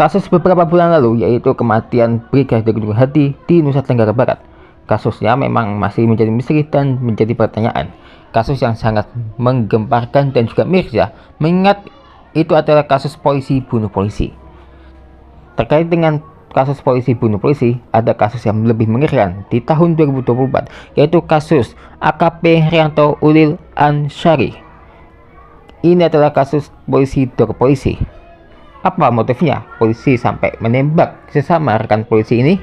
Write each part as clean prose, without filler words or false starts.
kasus beberapa bulan lalu, yaitu kematian Brigadir Nur Hadi di Nusa Tenggara Barat. Kasusnya memang masih menjadi misteri dan menjadi pertanyaan. Kasus yang sangat menggemparkan dan juga miris ya, mengingat itu adalah kasus polisi bunuh polisi. Terkait dengan kasus polisi bunuh polisi, ada kasus yang lebih mengerikan di tahun 2024, yaitu kasus AKP Rianto Ulil Ansyari. Ini adalah kasus polisi dor polisi. Apa motifnya polisi sampai menembak sesama rekan polisi ini?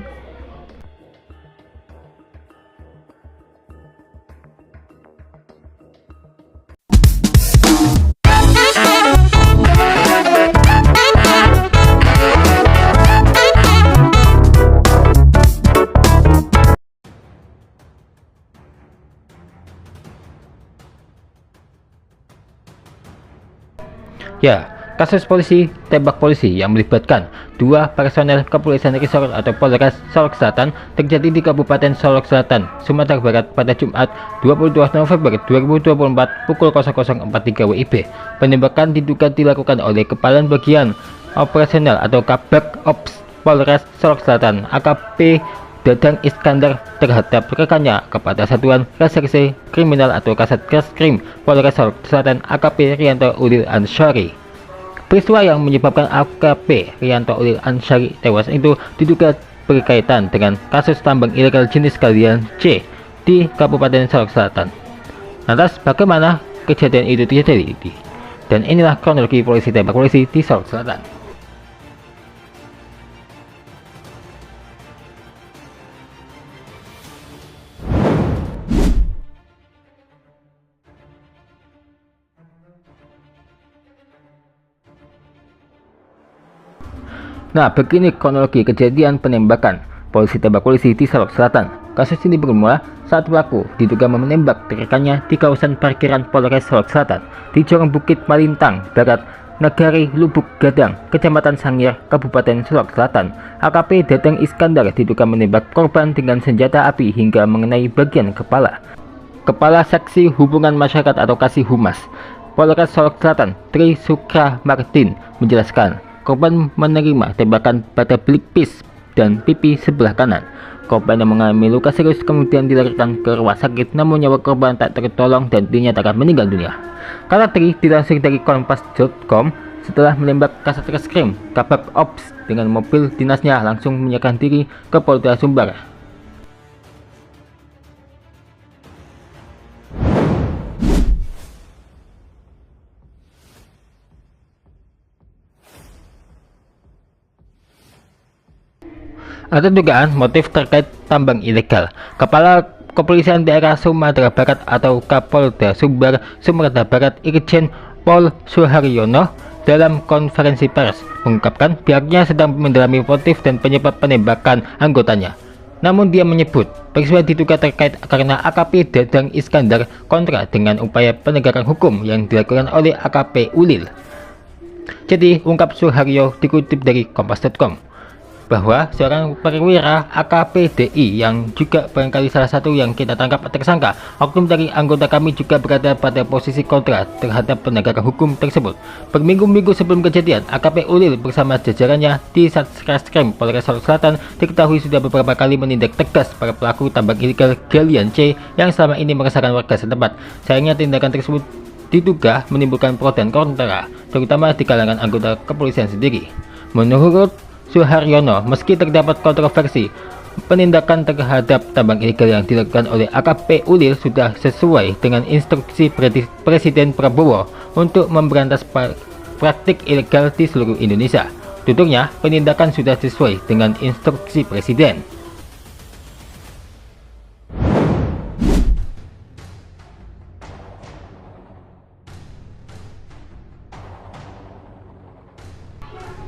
Ya, kasus polisi tembak polisi yang melibatkan dua personel kepolisian resort atau Polres Solok Selatan terjadi di Kabupaten Solok Selatan, Sumatera Barat pada Jumat 22 November 2024 pukul 00.43 WIB. Penembakan diduga dilakukan oleh Kepala Bagian Operasional atau Kabak Ops Polres Solok Selatan AKP Dadang Iskandar terhadap rekannya kepada Satuan Reserse Kriminal atau Kasat Reskrim Polres Solok Selatan AKP Rianto Ulil Ansyari. Peristiwa yang menyebabkan AKP Rianto Ulil Ansyari tewas itu diduga berkaitan dengan kasus tambang ilegal jenis galian C di Kabupaten Solok Selatan. Lantas bagaimana kejadian itu terjadi? Dan inilah kronologi polisi tembak polisi di Solok Selatan. Nah, begini kronologi kejadian penembakan polisi tembak polisi di Solok Selatan. Kasus ini bermula saat pelaku diduga menembak rekannya di kawasan parkiran Polres Solok Selatan di Jorong Bukit Malintang Barat, Negari Lubuk Gadang, Kecamatan Sangir, Kabupaten Solok Selatan. AKP Dadang Iskandar diduga menembak korban dengan senjata api hingga mengenai bagian kepala. Kepala Seksi Hubungan Masyarakat atau Kasih Humas Polres Solok Selatan, Tri Sukra Martin, menjelaskan korban menerima tembakan pada pelipis dan pipi sebelah kanan. Korban yang mengalami luka serius kemudian dilarikan ke rumah sakit, namun nyawa korban tak tertolong dan dinyatakan meninggal dunia. Kata Tri dilansir dari kompas.com, setelah menembak Kasat Reskrim Kabak Ops dengan mobil dinasnya langsung menyerahkan diri ke Polda Sumbar. Ada dugaan motif terkait tambang ilegal. Kepala Kepolisian Daerah Sumatera Barat atau Kapolda Sumbar Sumatera Barat Irjen Pol Suharyono dalam konferensi pers mengungkapkan pihaknya sedang mendalami motif dan penyebab penembakan anggotanya. Namun dia menyebut peristiwa diduga terkait karena AKP Dadang Iskandar kontra dengan upaya penegakan hukum yang dilakukan oleh AKP Ulil. Jadi ungkap Suharyo dikutip dari kompas.com bahwa seorang perwira AKP DI yang juga barangkali salah satu yang kita tangkap tersangka, oknum dari anggota kami juga berada pada posisi kontra terhadap penegakan hukum tersebut. Berminggu-minggu sebelum kejadian, AKP Ulil bersama jajarannya di Satreskrim Polres Solok Selatan diketahui sudah beberapa kali menindak tegas para pelaku tambang ilegal galian C yang selama ini meresahkan warga setempat. Sayangnya tindakan tersebut diduga menimbulkan pro dan kontra, terutama di kalangan anggota kepolisian sendiri. Menurut Suharyono, meski terdapat kontroversi, penindakan terhadap tambang ilegal yang dilakukan oleh AKP Ulil sudah sesuai dengan instruksi Presiden Prabowo untuk memberantas praktik ilegal di seluruh Indonesia. Tuturnya, penindakan sudah sesuai dengan instruksi Presiden.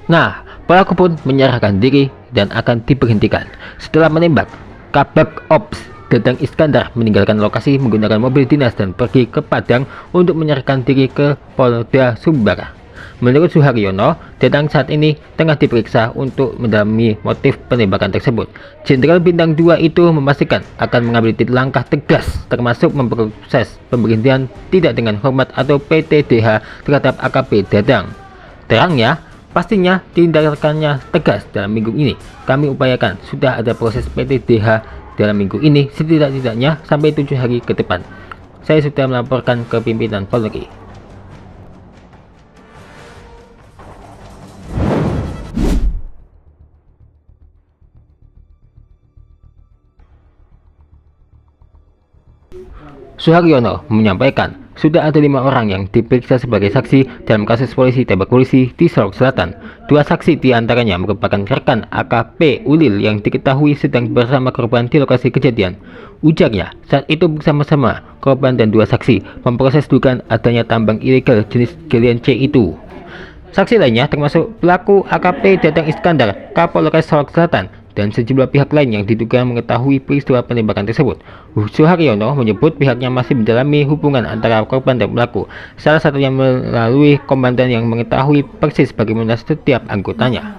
Nah, pelaku pun menyerahkan diri dan akan diberhentikan. Setelah menembak, Kabak Ops Dadang Iskandar meninggalkan lokasi menggunakan mobil dinas dan pergi ke Padang untuk menyerahkan diri ke Polda Sumbar. Menurut Suharyono, Dadang saat ini tengah diperiksa untuk mendalami motif penembakan tersebut. Jenderal Bintang 2 itu memastikan akan mengambil langkah tegas termasuk memproses pemberhentian tidak dengan hormat atau PTDH terhadap AKP Dadang. Terangnya, Pastinya tindakannya tegas dalam minggu ini. Kami upayakan sudah ada proses PTDH dalam minggu ini setidak-tidaknya sampai 7 hari ke depan. Saya sudah melaporkan ke pimpinan Polri. Suharyono menyampaikan sudah ada 5 orang yang diperiksa sebagai saksi dalam kasus polisi tembak polisi di Solok Selatan. 2 saksi diantaranya merupakan rekan AKP Ulil yang diketahui sedang bersama korban di lokasi kejadian. Ujarnya, saat itu bersama-sama korban dan 2 saksi memproses dugaan adanya tambang ilegal jenis galian C itu. Saksi lainnya termasuk pelaku AKP Dadang Iskandar, Kapolres Solok Selatan, dan sejumlah pihak lain yang diduga mengetahui peristiwa penembakan tersebut. Suharyono menyebut pihaknya masih mendalami hubungan antara korban dan pelaku, salah satunya melalui komandan yang mengetahui persis bagaimana setiap anggotanya.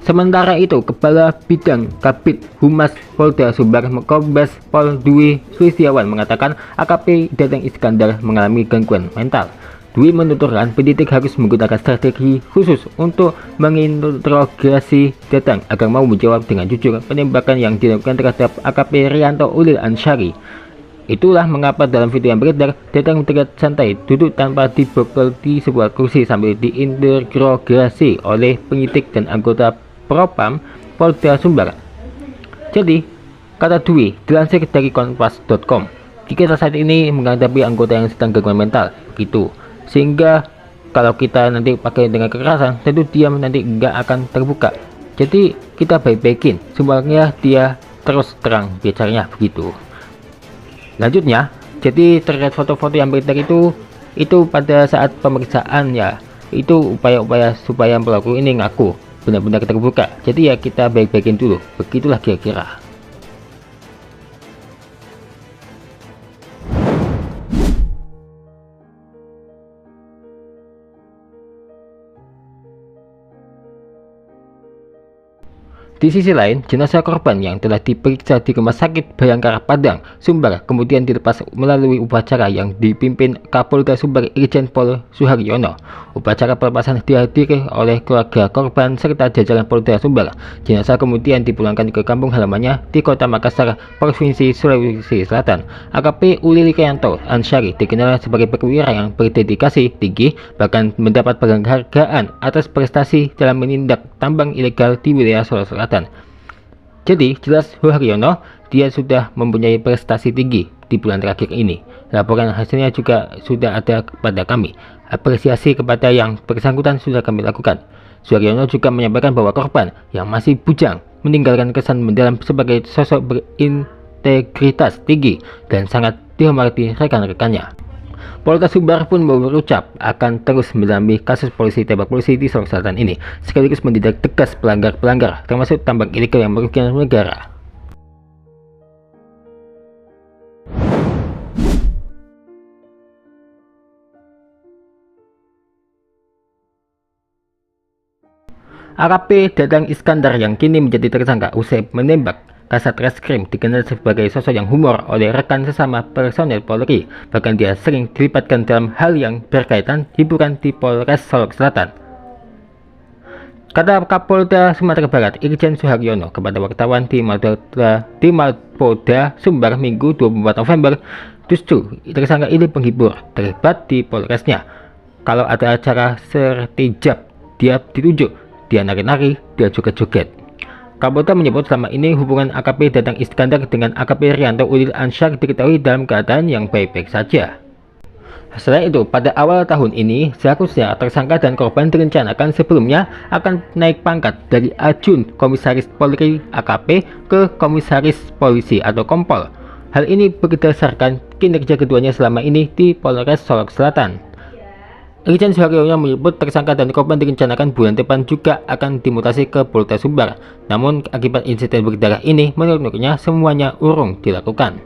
Sementara itu, Kepala Bidang Kabid Humas Polda Sumbar Kombes Pol Dwi Sulistiawan mengatakan AKP Dadang Iskandar mengalami gangguan mental. Dwi menuturkan penyidik harus menggunakan strategi khusus untuk menginterogasi Dadang agar mau menjawab dengan jujur penembakan yang dilakukan terhadap AKP Rianto Ulil Ansyari. Itulah mengapa dalam video yang beredar, Dadang terlihat santai duduk tanpa dibekal di sebuah kursi sambil diinterogasi oleh penyidik dan anggota Propam Polda Sumbar. Jadi, kata Dwi, dilansir dari kompas.com, kita saat ini menghadapi anggota yang sedang gangguan mental, gitu. Sehingga kalau kita nanti pakai dengan kekerasan, tentu dia nanti nggak akan terbuka. Jadi kita baik-baikin, semuanya dia terus terang bicaranya begitu. Lanjutnya, jadi terkait foto-foto yang beredar itu pada saat pemeriksaan ya, itu upaya-upaya supaya pelaku ini ngaku benar-benar terbuka. Jadi ya kita baik-baikin dulu, begitulah kira-kira. Di sisi lain, jenazah korban yang telah diperiksa di Rumah Sakit Bayangkara Padang, Sumbar, kemudian dilepas melalui upacara yang dipimpin Kapolda Sumbar Irjen Pol Suharyono. Upacara pelepasan dihadiri oleh keluarga korban serta jajaran Polda Sumbar. Jenazah kemudian dipulangkan ke kampung halamannya di Kota Makassar, Provinsi Sulawesi Selatan. AKP Ulil Ansyari dikenal sebagai perwira yang berdedikasi tinggi, bahkan mendapat penghargaan atas prestasi dalam menindak tambang ilegal di wilayah Sulawesi Selatan. Jadi jelas Suharyono dia sudah mempunyai prestasi tinggi di bulan terakhir ini. Laporan hasilnya juga sudah ada kepada kami. Apresiasi kepada yang bersangkutan sudah kami lakukan. Suharyono juga menyampaikan bahwa korban yang masih bujang meninggalkan kesan mendalam sebagai sosok berintegritas tinggi dan sangat dihormati rekan-rekannya. Polda Sumbar pun berucap akan terus mendalami kasus polisi tembak polisi di Solok Selatan ini, sekaligus menindak tegas pelanggar-pelanggar, termasuk tambang ilegal yang merugikan negara. AKP Dadang Iskandar yang kini menjadi tersangka usai menembak Kasat Reskrim dikenal sebagai sosok yang humor oleh rekan sesama personel Polri. Bahkan dia sering dilibatkan dalam hal yang berkaitan hiburan di Polres Solok Selatan. Kata Kapolda Sumatera Barat Irjen Suharyono kepada wartawan di Mapolda Sumbar Minggu 24 November, justru tersangka ini penghibur terlibat di Polresnya. Kalau ada acara sertijab, dia ditunjuk, dia nari-nari, dia joget-joget. Kapolda menyebut selama ini hubungan AKP Dadang Iskandar dengan AKP Rianto Ulil Ansyari diketahui dalam keadaan yang baik-baik saja. Selain itu, pada awal tahun ini, seharusnya tersangka dan korban direncanakan sebelumnya akan naik pangkat dari Ajun Komisaris Polri AKP ke Komisaris Polisi atau Kompol. Hal ini berdasarkan kinerja keduanya selama ini di Polres Solok Selatan. Irjen Suharyono menyebut tersangka dan korban direncanakan bulan depan juga akan dimutasi ke Polda Sumbar. Namun akibat insiden berdarah ini, menurutnya semuanya urung dilakukan.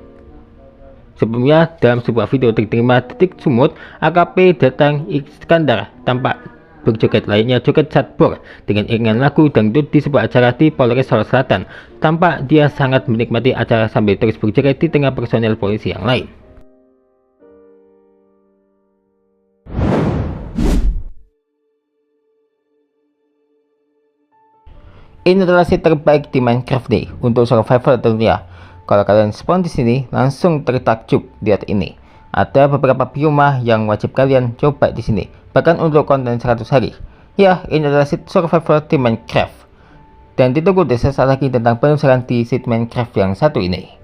Sebelumnya, dalam sebuah video diterima detik sumut, AKP Dadang Iskandar tampak berjoget lainnya joget catur dengan iringan lagu dangdut di sebuah acara di Polres Solok Selatan. Tampak dia sangat menikmati acara sambil terus berjoget di tengah personel polisi yang lain. Ini adalah seed terbaik di Minecraft Day untuk survival tentunya. Kalau kalian spawn di sini, langsung tertakjub lihat ini. Ada beberapa bioma yang wajib kalian coba di sini, bahkan untuk konten 100 hari. Ya, ini adalah seed survival di Minecraft. Dan ditunggu desa lagi tentang penelusuran di seed Minecraft yang satu ini.